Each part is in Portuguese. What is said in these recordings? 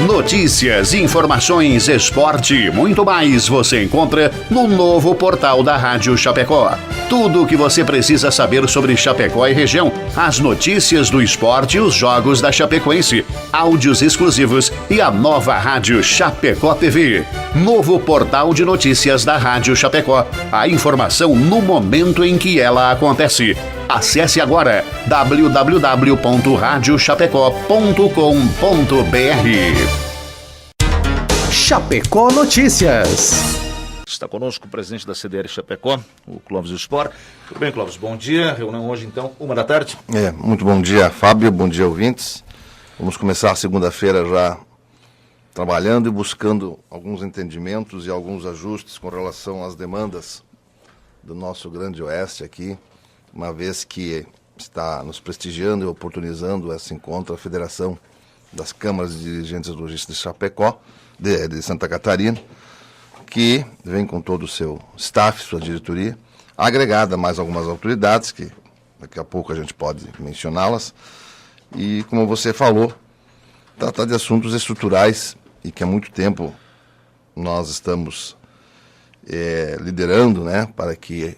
Notícias, informações, esporte e muito mais você encontra no novo portal da Rádio Chapecó. Tudo o que você precisa saber sobre Chapecó e região, as notícias do esporte e os jogos da Chapecoense, áudios exclusivos e a nova Rádio Chapecó TV. Novo portal de notícias da Rádio Chapecó. A informação no momento em que ela acontece. Acesse agora www.radiochapecó.com.br. Chapecó Notícias. Está conosco o presidente da CDL Chapecó, o Clóvis Spor. Tudo bem, Clóvis? Bom dia. Reunião hoje, então, 13h. Muito bom dia, Fábio. Bom dia, ouvintes. Vamos começar a segunda-feira já trabalhando e buscando alguns entendimentos e alguns ajustes com relação às demandas do nosso Grande Oeste aqui, uma vez que está nos prestigiando e oportunizando esse encontro a Federação das Câmaras de Dirigentes Logísticos de Chapecó, de Santa Catarina, que vem com todo o seu staff, sua diretoria, agregada a mais algumas autoridades, que daqui a pouco a gente pode mencioná-las, e, como você falou, tratar de assuntos estruturais e que há muito tempo nós estamos liderando, né, para que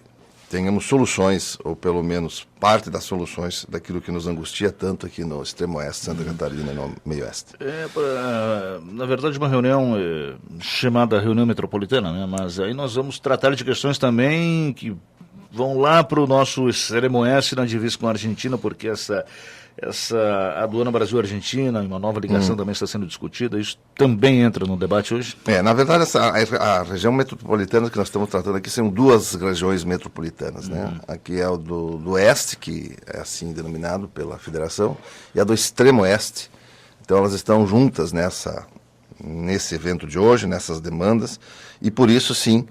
tenhamos soluções, ou pelo menos parte das soluções daquilo que nos angustia tanto aqui no extremo oeste, Santa Catarina e no meio oeste. Na verdade, uma reunião chamada reunião metropolitana, né? Mas aí nós vamos tratar de questões também que vão lá para o nosso extremo oeste, na divisa com a Argentina, porque essa aduana Brasil-Argentina, uma nova ligação também está sendo discutida, isso também entra no debate hoje? Na verdade, a região metropolitana que nós estamos tratando aqui são duas regiões metropolitanas, né? Aqui é o do oeste, que é assim denominado pela federação, e a do extremo oeste. Então elas estão juntas nesse evento de hoje, nessas demandas, e por isso sim,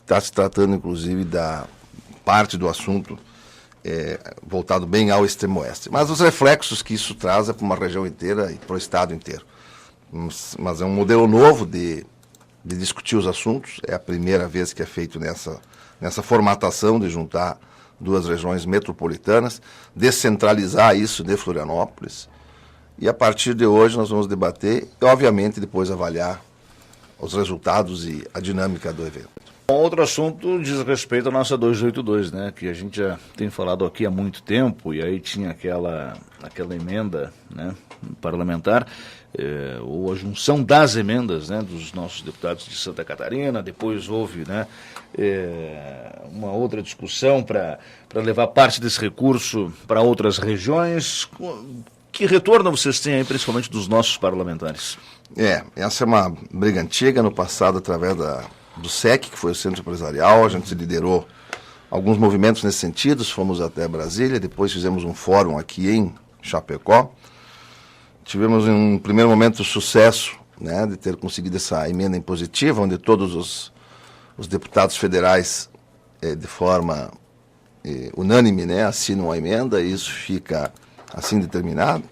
está se tratando inclusive da parte do assunto voltado bem ao extremo oeste. Mas os reflexos que isso traz é para uma região inteira e para o estado inteiro. Mas é um modelo novo de discutir os assuntos. É a primeira vez que é feito nessa formatação de juntar duas regiões metropolitanas, descentralizar isso de Florianópolis. E a partir de hoje nós vamos debater e, obviamente, depois avaliar os resultados e a dinâmica do evento. Outro assunto diz respeito à nossa 282, né, que a gente já tem falado aqui há muito tempo, e aí tinha aquela emenda, né, parlamentar, ou a junção das emendas, né, dos nossos deputados de Santa Catarina. Depois houve, né, uma outra discussão para levar parte desse recurso para outras regiões. Que retorno vocês têm aí, principalmente dos nossos parlamentares? Essa é uma briga antiga, no passado, através do SEC, que foi o Centro Empresarial. A gente liderou alguns movimentos nesse sentido, fomos até Brasília, depois fizemos um fórum aqui em Chapecó. Tivemos em um primeiro momento o sucesso, né, de ter conseguido essa emenda impositiva, onde todos os deputados federais, de forma unânime, né, assinam a emenda, e isso fica assim determinado.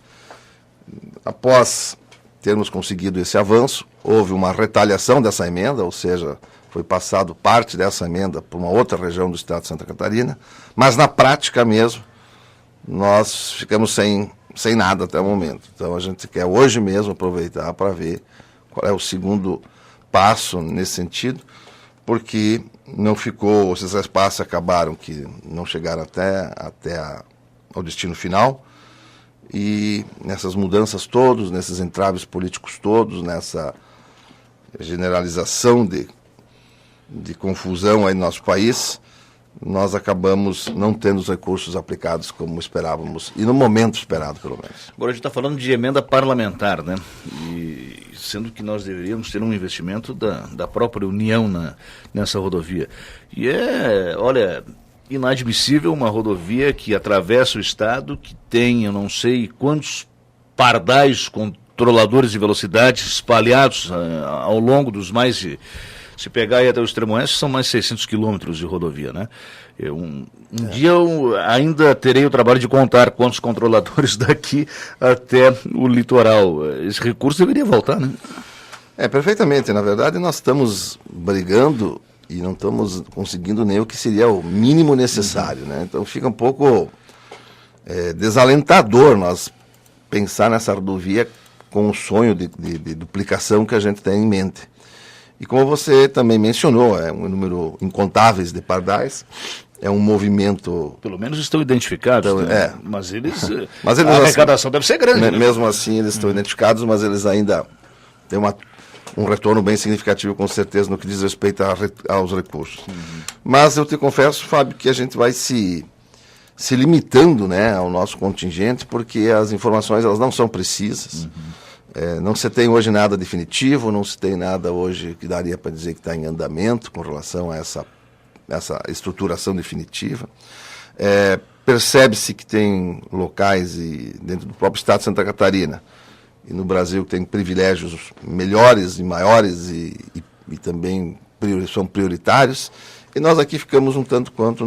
Após termos conseguido esse avanço, houve uma retaliação dessa emenda, ou seja, foi passado parte dessa emenda para uma outra região do estado de Santa Catarina, mas na prática mesmo, nós ficamos sem nada até o momento. Então a gente quer hoje mesmo aproveitar para ver qual é o segundo passo nesse sentido, porque não ficou, esses espaços acabaram que não chegaram ao destino final. E nessas mudanças todas, nesses entraves políticos todos, nessa generalização de confusão aí no nosso país, nós acabamos não tendo os recursos aplicados como esperávamos, e no momento esperado, pelo menos. Agora a gente está falando de emenda parlamentar, né? E sendo que nós deveríamos ter um investimento da própria União nessa rodovia. E olha, inadmissível uma rodovia que atravessa o estado, que tem, eu não sei quantos pardais controladores de velocidade espalhados ao longo dos mais de... Se pegar aí até o extremo oeste, são mais 600 quilômetros de rodovia, né? Dia eu ainda terei o trabalho de contar quantos controladores daqui até o litoral. Esse recurso deveria voltar, né? Perfeitamente. Na verdade, nós estamos brigando e não estamos conseguindo nem o que seria o mínimo necessário, né? Então fica um pouco desalentador nós pensar nessa rodovia com o sonho de duplicação que a gente tem em mente. E como você também mencionou, é um número incontáveis de pardais, é um movimento... Pelo menos estão identificados, Então, né? Mas eles a arrecadação deve ser grande. Né? Mesmo assim, eles estão identificados, mas eles ainda têm um retorno bem significativo, com certeza, no que diz respeito aos recursos. Mas eu te confesso, Fábio, que a gente vai se limitando, né, ao nosso contingente, porque as informações elas não são precisas. Não se tem hoje nada definitivo, não se tem nada hoje que daria para dizer que está em andamento com relação a essa estruturação definitiva. Percebe-se que tem locais dentro do próprio estado de Santa Catarina e no Brasil que tem privilégios melhores e maiores e também são prioritários, e nós aqui ficamos um tanto quanto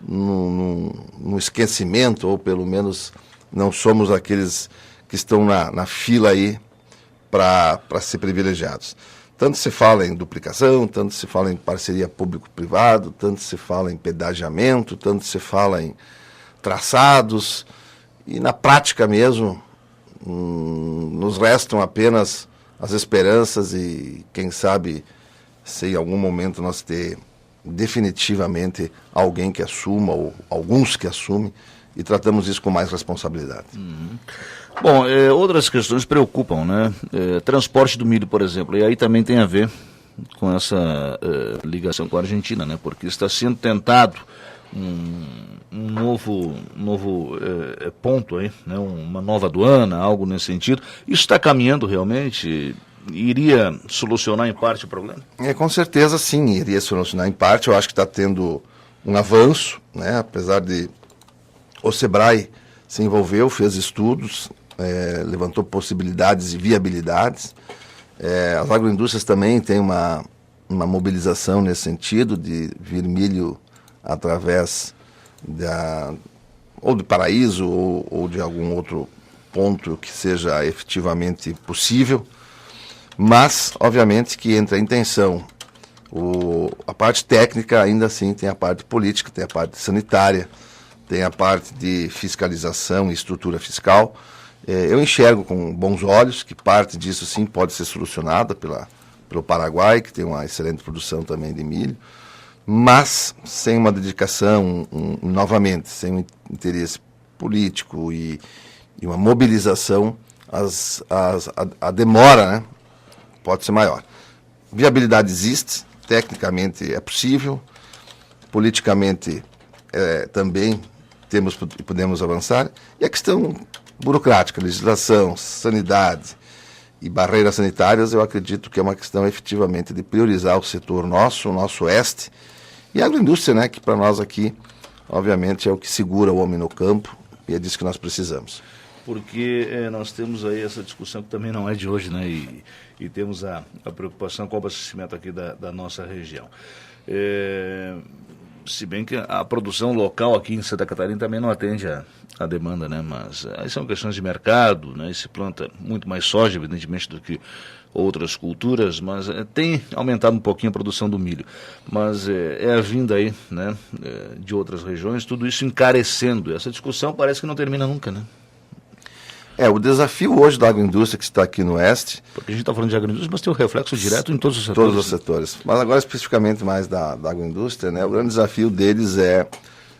no esquecimento, ou pelo menos não somos aqueles que estão na fila aí para ser privilegiados. Tanto se fala em duplicação, tanto se fala em parceria público-privado, tanto se fala em pedagiamento, tanto se fala em traçados, e na prática mesmo nos restam apenas as esperanças e, quem sabe, se em algum momento nós ter definitivamente alguém que assuma, ou alguns que assumem, e tratamos isso com mais responsabilidade. Bom, outras questões preocupam, né? Transporte do milho, por exemplo, e aí também tem a ver com essa ligação com a Argentina, né? Porque está sendo tentado um novo ponto aí, né? Uma nova aduana, algo nesse sentido. Isso está caminhando realmente? Iria solucionar em parte o problema? Com certeza sim, iria solucionar em parte. Eu acho que está tendo um avanço, né? Apesar de o Sebrae se envolveu, fez estudos, levantou possibilidades e viabilidades. As agroindústrias também têm uma mobilização nesse sentido de vir milho através ou do Paraíso ou de algum outro ponto que seja efetivamente possível. Mas, obviamente, que entra em tensão a parte técnica, ainda assim tem a parte política, tem a parte sanitária, tem a parte de fiscalização e estrutura fiscal. Eu enxergo com bons olhos que parte disso sim pode ser solucionada pelo Paraguai, que tem uma excelente produção também de milho, mas sem uma dedicação, novamente, sem um interesse político e uma mobilização, a demora, né, pode ser maior. Viabilidade existe, tecnicamente é possível, politicamente também podemos avançar, e a questão burocrática, legislação, sanidade e barreiras sanitárias, eu acredito que é uma questão efetivamente de priorizar o setor nosso, o nosso oeste, e a agroindústria, né, que para nós aqui, obviamente, é o que segura o homem no campo, e é disso que nós precisamos. Porque nós temos aí essa discussão que também não é de hoje, né, e temos a preocupação com o abastecimento aqui da nossa região. Se bem que a produção local aqui em Santa Catarina também não atende a demanda, né? Mas aí são questões de mercado, né? Se planta muito mais soja, evidentemente, do que outras culturas, mas tem aumentado um pouquinho a produção do milho. Mas a vinda aí, né, de outras regiões, tudo isso encarecendo. Essa discussão parece que não termina nunca, né? O desafio hoje da agroindústria que está aqui no Oeste... Porque a gente está falando de agroindústria, mas tem um reflexo direto em todos os setores. Todos os setores. Mas agora especificamente mais da agroindústria, né? O grande desafio deles é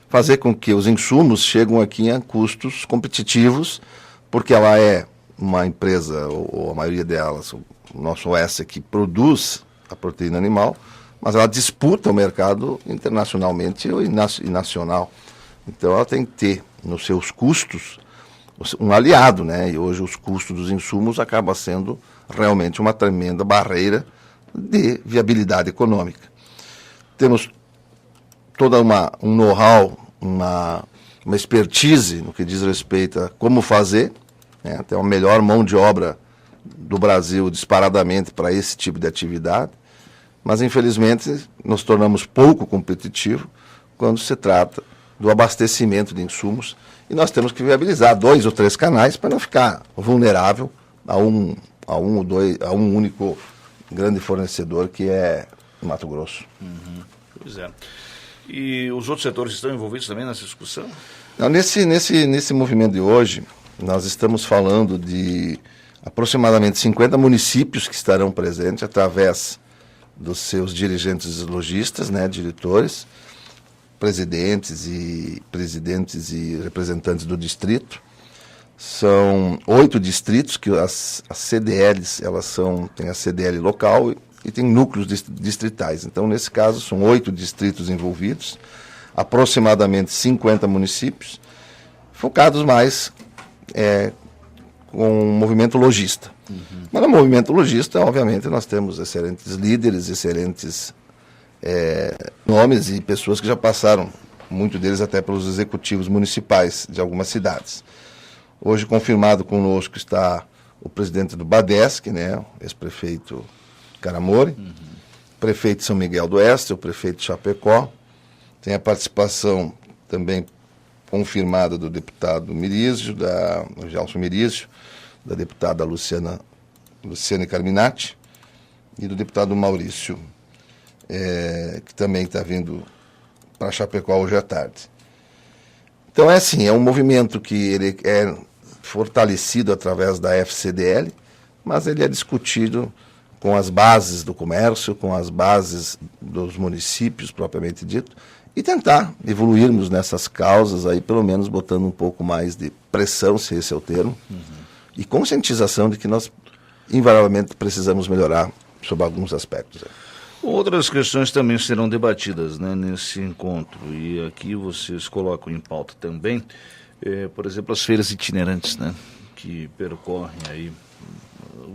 fazer com que os insumos cheguem aqui a custos competitivos, porque ela é uma empresa, ou a maioria delas, o nosso Oeste aqui, produz a proteína animal, mas ela disputa o mercado internacionalmente e nacional. Então ela tem que ter nos seus custos um aliado, né? E hoje os custos dos insumos acabam sendo realmente uma tremenda barreira de viabilidade econômica. Temos toda um know-how, uma expertise no que diz respeito a como fazer, né? Tem a melhor mão de obra do Brasil disparadamente para esse tipo de atividade, mas infelizmente nos tornamos pouco competitivos quando se trata do abastecimento de insumos, e nós temos que viabilizar 2 ou 3 canais para não ficar vulnerável a um único grande fornecedor, que é Mato Grosso. Pois é. E os outros setores estão envolvidos também nessa discussão? Não, nesse movimento de hoje, nós estamos falando de aproximadamente 50 municípios que estarão presentes através dos seus dirigentes lojistas, né, diretores, presidentes e representantes do distrito. São 8 distritos que as CDLs, tem a CDL local e tem núcleos distritais. Então, nesse caso, são 8 distritos envolvidos, aproximadamente 50 municípios, focados mais com o movimento lojista. Mas no movimento lojista, obviamente, nós temos excelentes líderes, excelentes nomes e pessoas que já passaram, muitos deles até pelos executivos municipais de algumas cidades. Hoje, confirmado conosco, está o presidente do Badesc, né, o ex-prefeito Caramori, prefeito de São Miguel do Oeste, o prefeito de Chapecó. Tem a participação também confirmada do deputado Mirísio, Gelson Mirísio, da deputada Luciane Carminati e do deputado Maurício, que também está vindo para Chapecó hoje à tarde. Então é um movimento que ele é fortalecido através da FCDL, mas ele é discutido com as bases do comércio, com as bases dos municípios propriamente dito, e tentar evoluirmos nessas causas aí, pelo menos botando um pouco mais de pressão, se esse é o termo, e conscientização de que nós invariavelmente precisamos melhorar sobre alguns aspectos. Outras questões também serão debatidas, né, nesse encontro, e aqui vocês colocam em pauta também, por exemplo, as feiras itinerantes, né, que percorrem aí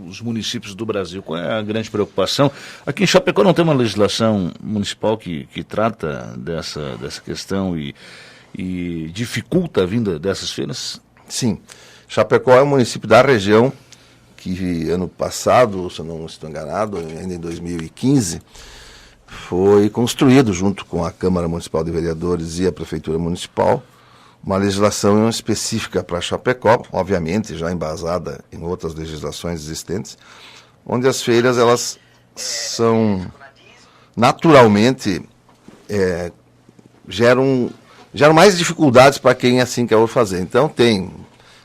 os municípios do Brasil. Qual é a grande preocupação? Aqui em Chapecó não tem uma legislação municipal que trata dessa questão e dificulta a vinda dessas feiras? Sim. Chapecó é um município da região que ano passado, se eu não estou enganado, ainda em 2015, foi construído junto com a Câmara Municipal de Vereadores e a Prefeitura Municipal uma legislação específica para Chapecó, obviamente já embasada em outras legislações existentes, onde as feiras elas são naturalmente geram mais dificuldades para quem assim quer fazer. Então tem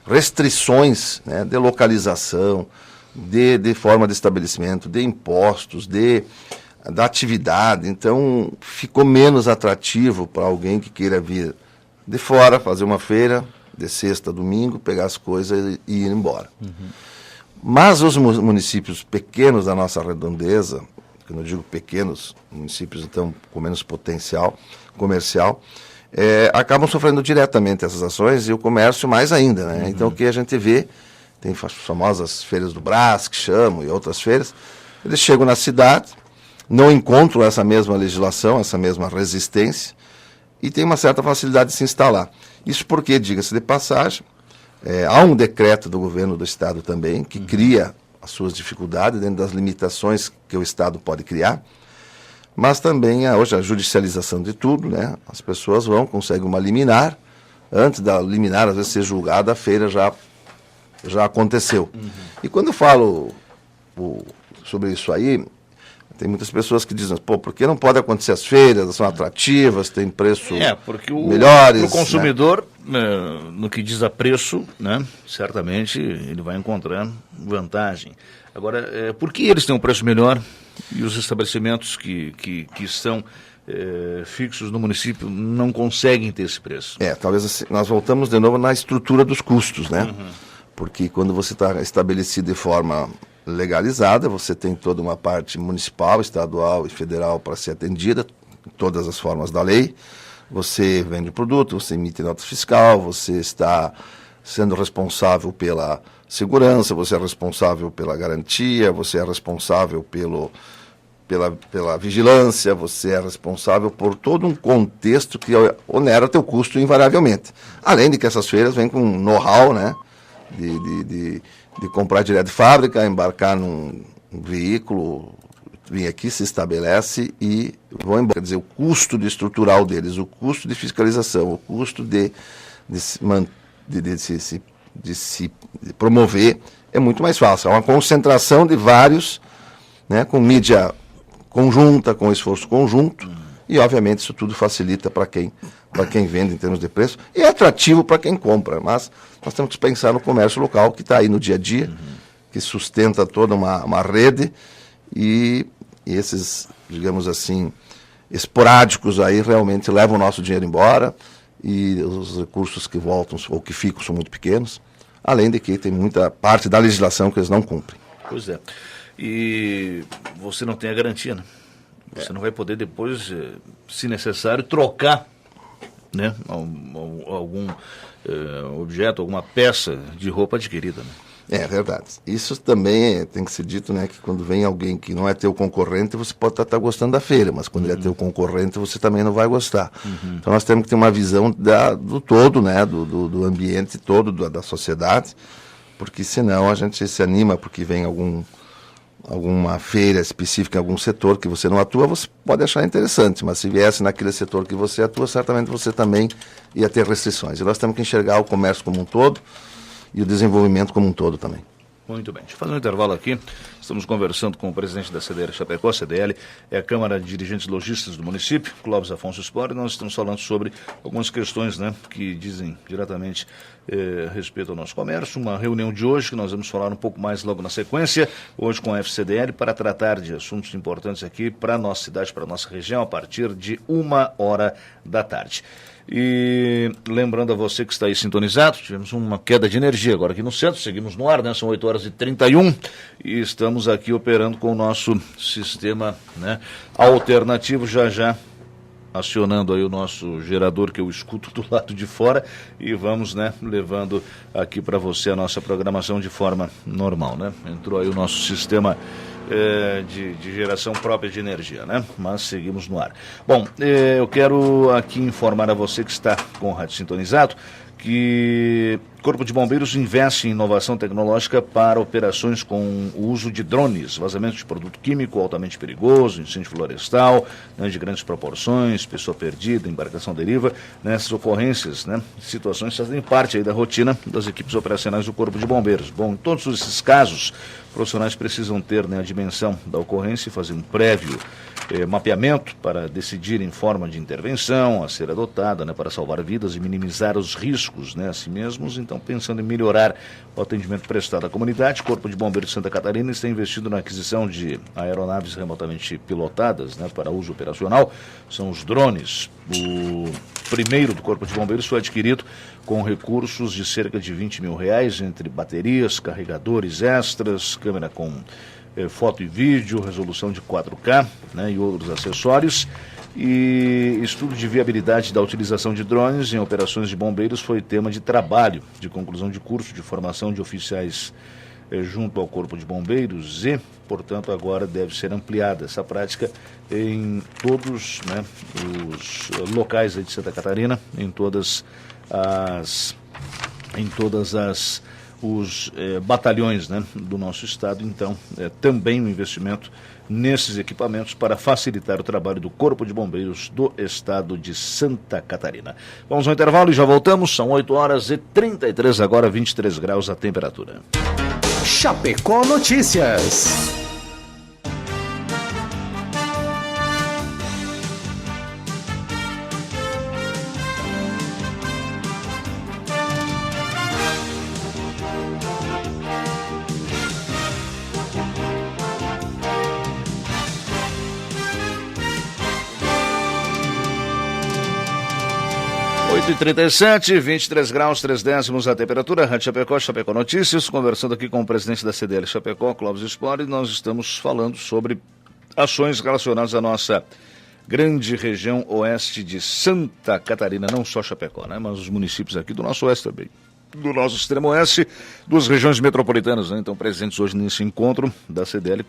restrições, né, de localização, de forma de estabelecimento, de impostos, da atividade. Então ficou menos atrativo para alguém que queira vir de fora, fazer uma feira de sexta a domingo, pegar as coisas e ir embora. Mas os municípios pequenos da nossa redondeza, quando eu digo pequenos, municípios então com menos potencial comercial, acabam sofrendo diretamente essas ações e o comércio mais ainda, né? Então o que a gente vê, tem as famosas feiras do Brás, que chamam, e outras feiras, eles chegam na cidade, não encontram essa mesma legislação, essa mesma resistência, e tem uma certa facilidade de se instalar. Isso porque, diga-se de passagem, há um decreto do governo do Estado também, que cria as suas dificuldades dentro das limitações que o Estado pode criar, mas também hoje a judicialização de tudo, né? As pessoas conseguem uma liminar, antes da liminar às vezes ser julgada, a feira já aconteceu. E quando eu falo sobre isso aí, tem muitas pessoas que dizem, por que não pode acontecer as feiras, são atrativas, tem preço porque melhores. O consumidor, né, no que diz a preço, né, certamente ele vai encontrar vantagem. Agora, por que eles têm um preço melhor e os estabelecimentos que estão fixos no município não conseguem ter esse preço? Talvez assim, nós voltamos de novo na estrutura dos custos, né? Porque quando você está estabelecido de forma legalizada, você tem toda uma parte municipal, estadual e federal para ser atendida, todas as formas da lei. Você vende o produto, você emite nota fiscal, você está sendo responsável pela segurança, você é responsável pela garantia, você é responsável pela vigilância, você é responsável por todo um contexto que onera teu custo invariavelmente. Além de que essas feiras vêm com know-how, né, de comprar direto de fábrica, embarcar num veículo, vir aqui, se estabelece e vão embora. Quer dizer, o custo estrutural deles, o custo de fiscalização, o custo de se promover é muito mais fácil. É uma concentração de vários, né, com mídia conjunta, com esforço conjunto, e obviamente isso tudo facilita para quem vende em termos de preço, e é atrativo para quem compra, mas nós temos que pensar no comércio local que está aí no dia a dia, que sustenta toda uma rede, e esses, digamos assim, esporádicos aí realmente levam o nosso dinheiro embora, e os recursos que voltam ou que ficam são muito pequenos, além de que tem muita parte da legislação que eles não cumprem. Pois é. E você não tem a garantia, né? Você não vai poder depois, se necessário, trocar, né, algum objeto, alguma peça de roupa adquirida, né? É verdade. Isso também tem que ser dito, né, que quando vem alguém que não é teu concorrente, você pode estar gostando da feira, mas quando ele é teu concorrente, você também não vai gostar. Então nós temos que ter uma visão do todo, né, do ambiente todo, da sociedade, porque senão a gente se anima porque vem alguma feira específica em algum setor que você não atua, você pode achar interessante, mas se viesse naquele setor que você atua, certamente você também ia ter restrições. E nós temos que enxergar o comércio como um todo e o desenvolvimento como um todo também. Muito bem. Deixa eu fazer um intervalo aqui. Estamos conversando com o presidente da CDL Chapecó, CDL, é a Câmara de Dirigentes Lojistas do município, Clóvis Afonso Spor, e nós estamos falando sobre algumas questões, né, que dizem diretamente respeito ao nosso comércio. Uma reunião de hoje que nós vamos falar um pouco mais logo na sequência, hoje com a FCDL, para tratar de assuntos importantes aqui para a nossa cidade, para a nossa região, a partir de 13h. E lembrando a você que está aí sintonizado, tivemos uma queda de energia agora aqui no centro, seguimos no ar, né? São 8h31 e estamos aqui operando com o nosso sistema, né, alternativo, já acionando aí o nosso gerador que eu escuto do lado de fora, e vamos, né, levando aqui para você a nossa programação de forma normal, né? Entrou aí o nosso sistema de geração própria de energia, né? Mas seguimos no ar. Bom, eu quero aqui informar a você que está com o rádio sintonizado que o Corpo de Bombeiros investe em inovação tecnológica para operações com o uso de drones, vazamento de produto químico altamente perigoso, incêndio florestal, né, de grandes proporções, pessoa perdida, embarcação à deriva. Nessas ocorrências, né, situações fazem parte aí da rotina das equipes operacionais do Corpo de Bombeiros. Bom, em todos esses casos, profissionais precisam ter, né, a dimensão da ocorrência e fazer um prévio mapeamento para decidir em forma de intervenção a ser adotada, né, para salvar vidas e minimizar os riscos, né, a si mesmos. Então, pensando em melhorar o atendimento prestado à comunidade, o Corpo de Bombeiros de Santa Catarina está investindo na aquisição de aeronaves remotamente pilotadas, né, para uso operacional. São os drones. O primeiro do Corpo de Bombeiros foi adquirido com recursos de cerca de R$20 mil, entre baterias, carregadores extras, câmera com foto e vídeo, resolução de 4K, né, e outros acessórios. E estudo de viabilidade da utilização de drones em operações de bombeiros foi tema de trabalho de conclusão de curso de formação de oficiais junto ao Corpo de Bombeiros, e, portanto, agora deve ser ampliada essa prática em todos, né, os locais de Santa Catarina, em todas os batalhões, né, do nosso estado. Então, também um investimento nesses equipamentos para facilitar o trabalho do Corpo de Bombeiros do estado de Santa Catarina. Vamos ao intervalo e já voltamos. São 8h33, agora 23 graus a temperatura. Chapecó Notícias. Oito e 37, 23 graus, 3 décimos a temperatura. Rádio Chapecó, Chapecó Notícias, conversando aqui com o presidente da CDL Chapecó, Clóvis Spor, e nós estamos falando sobre ações relacionadas à nossa grande região oeste de Santa Catarina, não só Chapecó, né, mas os municípios aqui do nosso oeste também, do nosso extremo oeste, duas regiões metropolitanas, né, então presentes hoje nesse encontro da CDL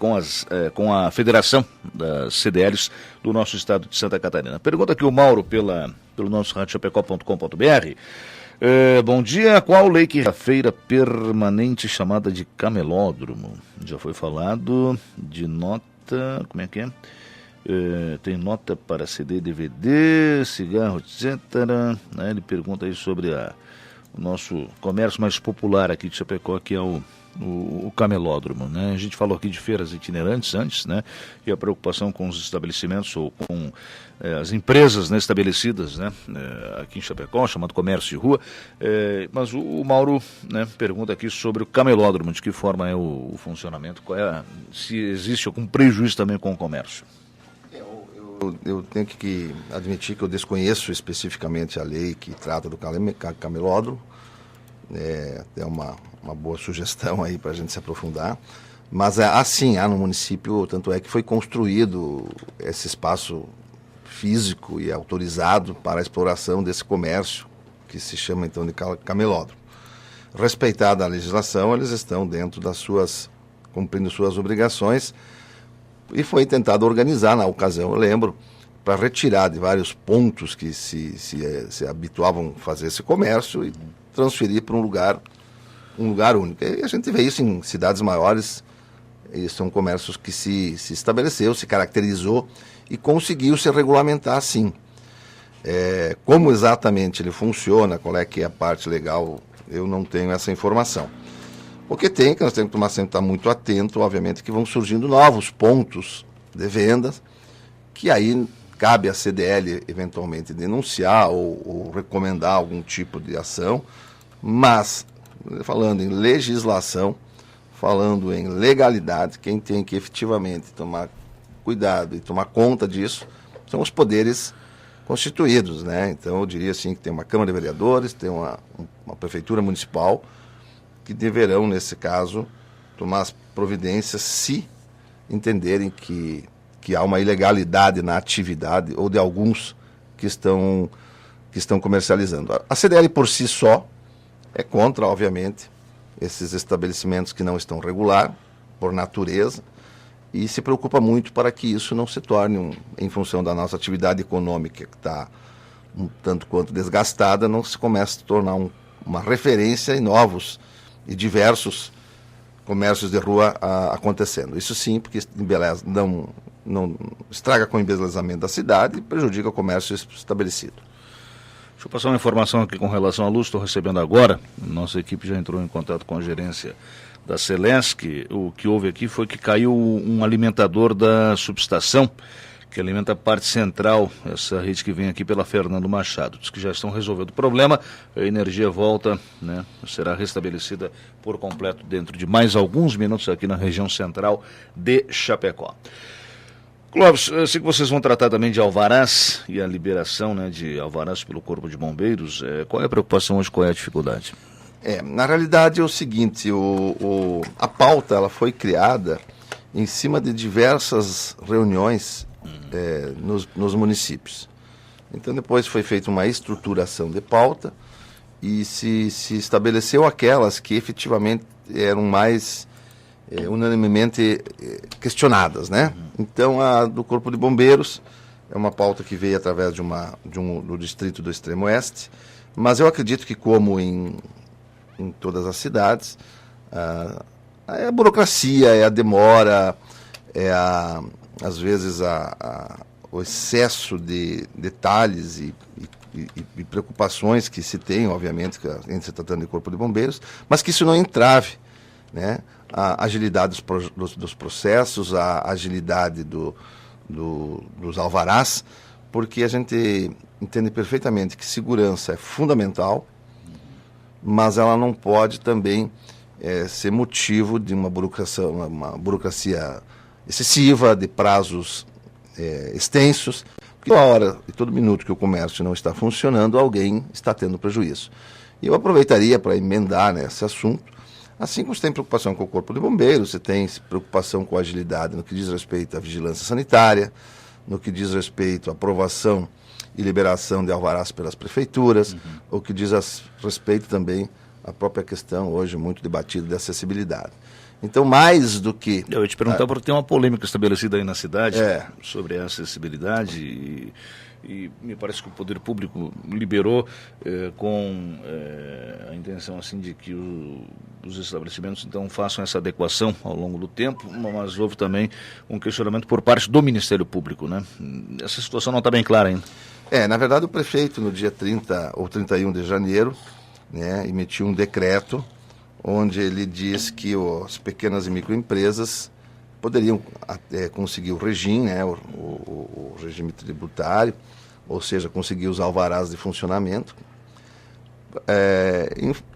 com a Federação das CDLs do nosso estado de Santa Catarina. Pergunta aqui o Mauro pelo nosso radiochapecó.com.br. Bom dia, qual lei que a feira permanente chamada de camelódromo? Já foi falado de nota, como é que é? Tem nota para CD, DVD, cigarro, etc. Ele pergunta aí sobre o nosso comércio mais popular aqui de Chapecó, que é o camelódromo, né? A gente falou aqui de feiras itinerantes antes, né? E a preocupação com os estabelecimentos ou com as empresas, né, estabelecidas, né, aqui em Chapecó, chamado comércio de rua. Mas o Mauro, né, pergunta aqui sobre o camelódromo, de que forma é o funcionamento, se existe algum prejuízo também com o comércio. Eu tenho que admitir que eu desconheço especificamente a lei que trata do camelódromo. É uma boa sugestão aí para a gente se aprofundar. Mas assim, há no município, tanto é que foi construído esse espaço físico e autorizado para a exploração desse comércio, que se chama então de camelódromo. Respeitada a legislação, eles estão dentro cumprindo suas obrigações, e foi tentado organizar, na ocasião, eu lembro, para retirar de vários pontos que se habituavam a fazer esse comércio e transferir para um lugar único. E a gente vê isso em cidades maiores, e são comércios que se estabeleceu, se caracterizou e conseguiu se regulamentar assim. Como exatamente ele funciona, qual é que é a parte legal, eu não tenho essa informação. O que tem, que nós temos que sempre estar muito atento, obviamente, que vão surgindo novos pontos de vendas, que aí cabe à CDL eventualmente denunciar ou recomendar algum tipo de ação, mas, falando em legislação, falando em legalidade, quem tem que efetivamente tomar cuidado e tomar conta disso são os poderes constituídos, né? Então, eu diria assim que tem uma Câmara de Vereadores, tem uma Prefeitura Municipal, que deverão, nesse caso, tomar as providências se entenderem que há uma ilegalidade na atividade ou de alguns que estão comercializando. A CDL por si só é contra, obviamente, esses estabelecimentos que não estão regular, por natureza, e se preocupa muito para que isso não se torne, em função da nossa atividade econômica, que está um tanto quanto desgastada, não se comece a tornar uma referência em novos e diversos comércios de rua acontecendo. Isso sim, porque não estraga com o embelezamento da cidade e prejudica o comércio estabelecido. Deixa eu passar uma informação aqui com relação à luz, estou recebendo agora. Nossa equipe já entrou em contato com a gerência da Celesc. O que houve aqui foi que caiu um alimentador da subestação, que alimenta a parte central, essa rede que vem aqui pela Fernando Machado. Diz que já estão resolvendo o problema, a energia volta, né, será restabelecida por completo dentro de mais alguns minutos aqui na região central de Chapecó. Clóvis, eu sei que vocês vão tratar também de alvarás e a liberação, né, de alvarás pelo Corpo de Bombeiros. Qual é a preocupação hoje, qual é a dificuldade? Na realidade é o seguinte, a pauta ela foi criada em cima de diversas reuniões nos municípios. Então depois foi feita uma estruturação de pauta e se estabeleceu aquelas que efetivamente eram mais unanimemente questionadas, né? Então a do Corpo de Bombeiros é uma pauta que veio através do distrito do Extremo Oeste, mas eu acredito que, como em todas as cidades, a burocracia, a demora, às vezes o excesso de detalhes e preocupações que se tem, obviamente, em se tratando de Corpo de Bombeiros, mas que isso não entrave, né, a agilidade dos processos, a agilidade dos alvarás, porque a gente entende perfeitamente que segurança é fundamental, mas ela não pode também ser motivo de uma burocracia excessiva, de prazos extensos, porque toda hora e todo minuto que o comércio não está funcionando, alguém está tendo prejuízo. E eu aproveitaria para emendar nesse assunto, assim como você tem preocupação com o Corpo de Bombeiros, você tem preocupação com a agilidade no que diz respeito à vigilância sanitária, no que diz respeito à aprovação e liberação de alvarás pelas prefeituras, o que diz respeito também à própria questão, hoje muito debatida, de acessibilidade. Então, mais do que... Eu ia te perguntar, porque tem uma polêmica estabelecida aí na cidade sobre a acessibilidade e me parece que o Poder Público liberou com a intenção assim de que os estabelecimentos então façam essa adequação ao longo do tempo, mas houve também um questionamento por parte do Ministério Público, né? Essa situação não está bem clara ainda. Na verdade, o prefeito, no dia 30 ou 31 de janeiro, né, emitiu um decreto onde ele diz que as pequenas e microempresas poderiam conseguir o regime, né, o regime tributário, ou seja, conseguir os alvarás de funcionamento,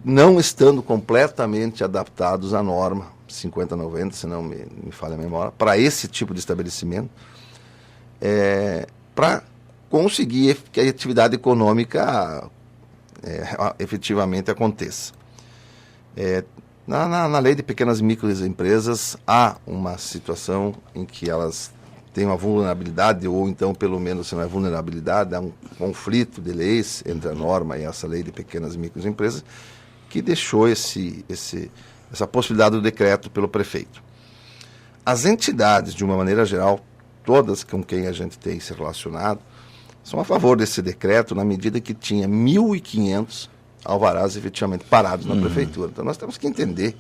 não estando completamente adaptados à norma 5090, se não me falha a memória, para esse tipo de estabelecimento, para conseguir que a atividade econômica efetivamente aconteça. Na lei de pequenas e microempresas há uma situação em que elas têm uma vulnerabilidade, ou então pelo menos se não é vulnerabilidade, há um conflito de leis entre a norma e essa lei de pequenas e microempresas, que deixou essa possibilidade do decreto pelo prefeito. As entidades, de uma maneira geral, todas com quem a gente tem se relacionado, são a favor desse decreto na medida que tinha 1.500 alvarás efetivamente parados na prefeitura. Então nós temos que entender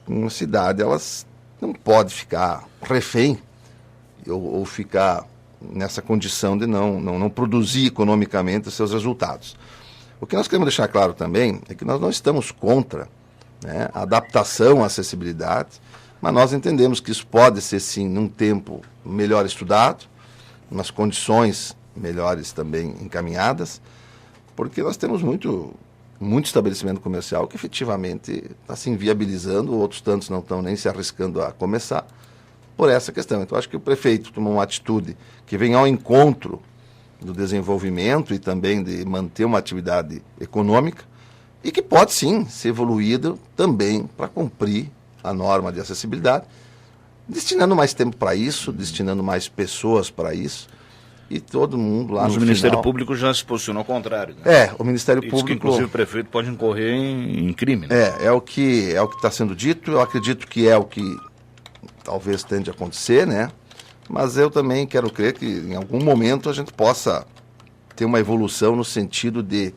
que uma cidade elas não pode ficar refém ou ficar nessa condição de não produzir economicamente os seus resultados. O que nós queremos deixar claro também é que nós não estamos contra, né, a adaptação à acessibilidade, mas nós entendemos que isso pode ser, sim, num tempo melhor estudado, nas condições melhores também encaminhadas, porque nós temos muito estabelecimento comercial que efetivamente está se inviabilizando, outros tantos não estão nem se arriscando a começar por essa questão. Então, acho que o prefeito tomou uma atitude que vem ao encontro do desenvolvimento e também de manter uma atividade econômica e que pode, sim, ser evoluído também para cumprir a norma de acessibilidade, destinando mais tempo para isso, destinando mais pessoas para isso, e todo mundo lá Mas no o Ministério final... Público já se posicionou ao contrário, né? O Ministério Diz Público... que, inclusive, o prefeito pode incorrer em crime, né? É o que está sendo dito, eu acredito que é o que talvez tende a acontecer, né? Mas eu também quero crer que em algum momento a gente possa ter uma evolução no sentido de...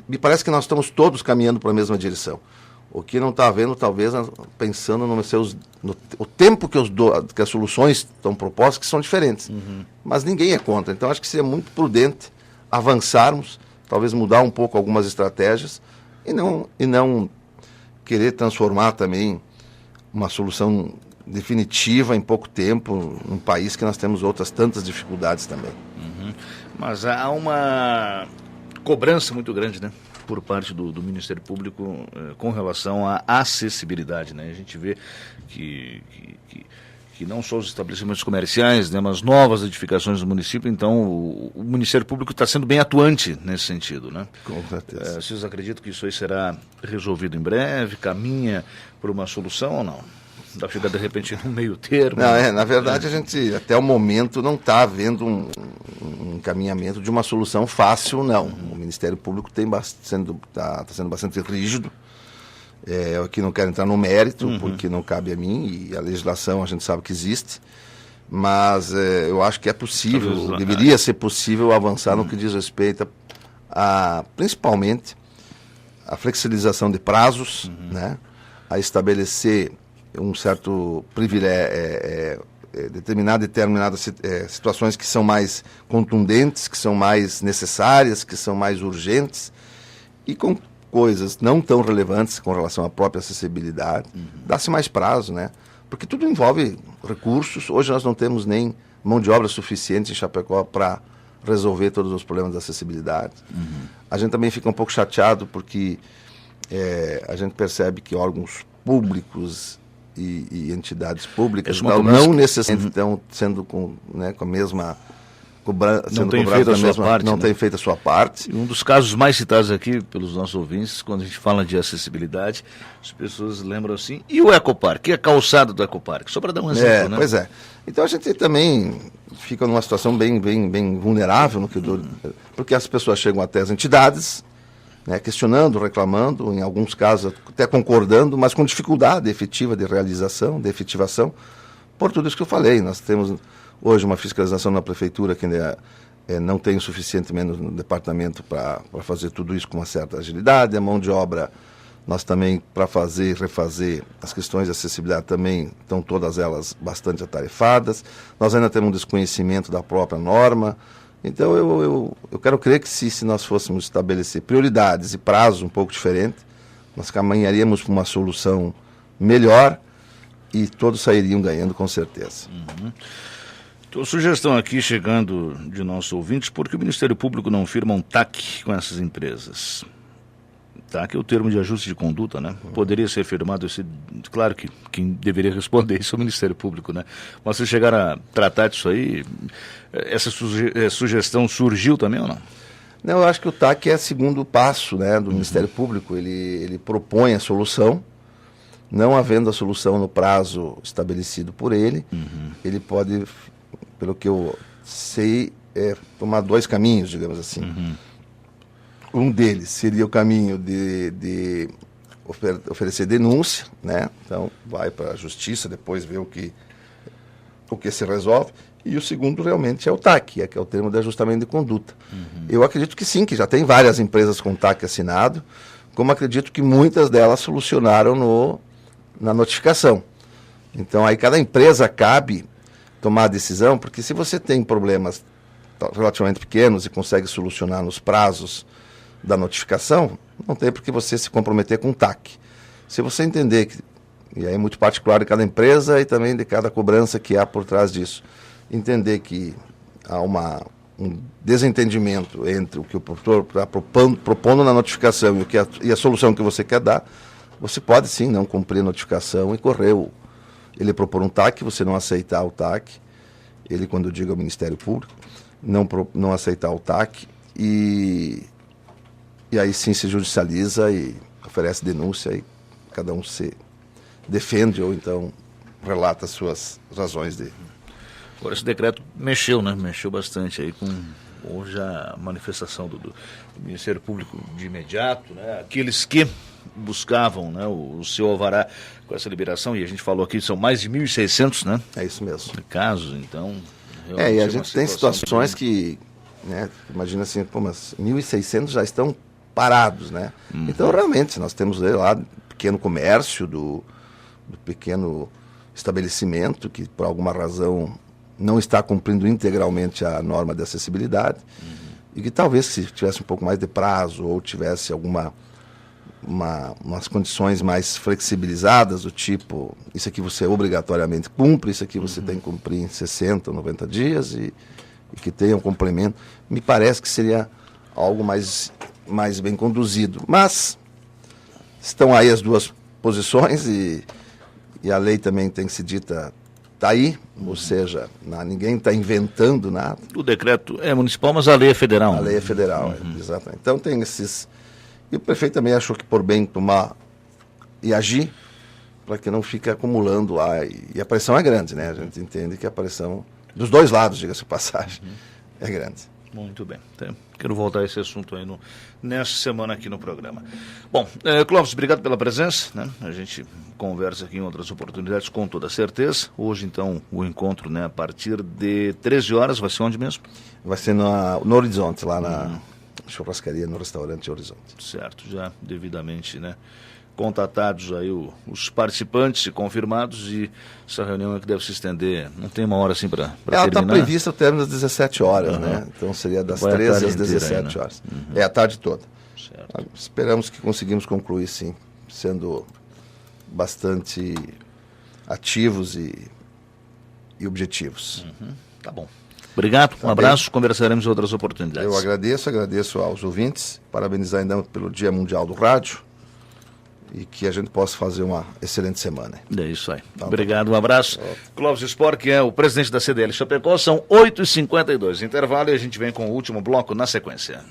me parece que nós estamos todos caminhando para a mesma direção. O que não está havendo, talvez, pensando no tempo que as soluções estão propostas, que são diferentes. Mas ninguém é contra. Então, acho que seria muito prudente avançarmos, talvez mudar um pouco algumas estratégias e não querer transformar também uma solução definitiva em pouco tempo, num país que nós temos outras tantas dificuldades também. Mas há uma cobrança muito grande, né, por parte do Ministério Público com relação à acessibilidade, né? A gente vê que não só os estabelecimentos comerciais, né, mas novas edificações do município, então o Ministério Público está sendo bem atuante nesse sentido, né? Com certeza. Vocês acreditam que isso aí será resolvido em breve? Caminha por uma solução ou não? Dá para chegar de repente no meio termo? Não, na verdade a gente até o momento não está havendo um encaminhamento de uma solução fácil, não. O Ministério Público está sendo bastante rígido. Eu aqui não quero entrar no mérito, porque não cabe a mim, e a legislação a gente sabe que existe, mas eu acho que é possível, deveria ser possível avançar no que diz respeito principalmente a flexibilização de prazos, né, a estabelecer um certo privilégio, determinadas situações que são mais contundentes, que são mais necessárias, que são mais urgentes, e com coisas não tão relevantes com relação à própria acessibilidade, dá-se mais prazo, né? Porque tudo envolve recursos. Hoje nós não temos nem mão de obra suficiente em Chapecó para resolver todos os problemas da acessibilidade. A gente também fica um pouco chateado porque a gente percebe que órgãos públicos e entidades públicas não necessariamente estão sendo com a mesma cobrança, não tem feito a sua parte, não tem feito a sua parte. Um dos casos mais citados aqui pelos nossos ouvintes, quando a gente fala de acessibilidade, as pessoas lembram assim, e o Ecoparque? E a calçada do Ecoparque? Só para dar um exemplo, né? Pois é. Então a gente também fica numa situação bem vulnerável, porque as pessoas chegam até as entidades, né, questionando, reclamando, em alguns casos até concordando, mas com dificuldade efetiva de realização, de efetivação, por tudo isso que eu falei. Nós temos hoje uma fiscalização na prefeitura que não tem o suficiente menos no departamento para fazer tudo isso com uma certa agilidade. A mão de obra, nós também, para fazer e refazer as questões de acessibilidade, também estão todas elas bastante atarefadas. Nós ainda temos um desconhecimento da própria norma, Então eu quero crer que se nós fôssemos estabelecer prioridades e prazos um pouco diferentes, nós caminharíamos para uma solução melhor e todos sairiam ganhando com certeza. Então, sugestão aqui chegando de nossos ouvintes, por que o Ministério Público não firma um TAC com essas empresas? TAC é o termo de ajuste de conduta, né? Poderia ser firmado, claro que quem deveria responder isso é o Ministério Público, né? Mas se chegar a tratar disso aí, essa sugestão surgiu também ou não? Não, eu acho que o TAC é o segundo passo, né, do Ministério Público. Ele propõe a solução, não havendo a solução no prazo estabelecido por ele, ele pode, pelo que eu sei, tomar 2 caminhos, digamos assim. Um deles seria o caminho de oferecer denúncia, né? Então vai para a justiça, depois vê o que se resolve. E o segundo realmente é o TAC, que é o termo de ajustamento de conduta. Eu acredito que sim, que já tem várias empresas com TAC assinado, como acredito que muitas delas solucionaram na notificação. Então aí cada empresa cabe tomar a decisão, porque se você tem problemas relativamente pequenos e consegue solucionar nos prazos da notificação, não tem por que você se comprometer com o TAC. Se você entender que, e aí é muito particular de cada empresa e também de cada cobrança que há por trás disso, entender que há um desentendimento entre o que o produtor está propondo na notificação e a solução que você quer dar, você pode sim não cumprir a notificação e correr ele propor um TAC, você não aceitar o TAC, ele, quando eu digo ao Ministério Público, não aceitar o TAC e aí sim se judicializa e oferece denúncia e cada um se defende ou então relata as suas razões dele. Agora esse decreto mexeu, né? Mexeu bastante aí com hoje a manifestação do Ministério Público de imediato, né? Aqueles que buscavam, né, o seu alvará com essa liberação, e a gente falou aqui, são mais de 1.600, né? É isso mesmo. Casos, então... E a gente tem situações que, né, imagina assim, mas 1.600 já estão parados, né? Então, realmente, nós temos lá pequeno comércio, do pequeno estabelecimento que, por alguma razão, não está cumprindo integralmente a norma de acessibilidade e que talvez, se tivesse um pouco mais de prazo ou tivesse umas condições mais flexibilizadas, do tipo, isso aqui você obrigatoriamente cumpre, isso aqui você tem que cumprir em 60 ou 90 dias e que tenha um complemento, me parece que seria algo mais bem conduzido. Mas estão aí as duas posições e a lei também tem que ser dita, está aí, ou seja, ninguém está inventando nada. O decreto é municipal, mas a lei é federal. A lei é federal, exatamente. Então tem esses... E o prefeito também achou que por bem tomar e agir, para que não fique acumulando lá. E a pressão é grande, né? A gente entende que a pressão, dos dois lados, diga-se de passagem, é grande. Muito bem. Quero voltar a esse assunto aí nessa semana aqui no programa. Bom, Clóvis, obrigado pela presença, né? A gente conversa aqui em outras oportunidades, com toda certeza. Hoje, então, o encontro, né, a partir de 13 horas, vai ser onde mesmo? Vai ser no Horizonte, lá na churrascaria, no restaurante Horizonte. Certo, já devidamente, né, contatados aí os participantes e confirmados, e essa reunião é que deve se estender, não tem uma hora assim para terminar? Ela está prevista o término às 17 horas, né? Então seria das 13 às 17 horas. É a tarde toda. Certo. Esperamos que conseguimos concluir, sim, sendo bastante ativos e objetivos. Tá bom. Obrigado, um abraço, conversaremos em outras oportunidades. Eu agradeço aos ouvintes, parabenizar ainda pelo Dia Mundial do Rádio e que a gente possa fazer uma excelente semana. É isso aí. Obrigado, um abraço. Clóvis Spor, que é o presidente da CDL Chapecó, são 8h52. Intervalo e a gente vem com o último bloco na sequência.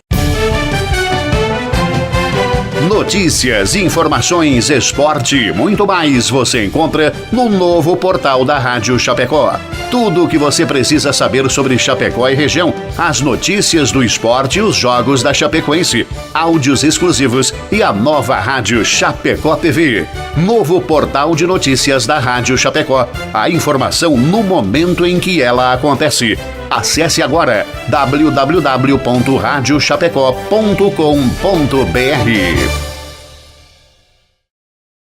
Notícias, informações, esporte, muito mais você encontra no novo portal da Rádio Chapecó. Tudo o que você precisa saber sobre Chapecó e região, as notícias do esporte e os jogos da Chapecoense, áudios exclusivos e a nova Rádio Chapecó TV. Novo portal de notícias da Rádio Chapecó. A informação no momento em que ela acontece. Acesse agora www.radiochapecó.com.br.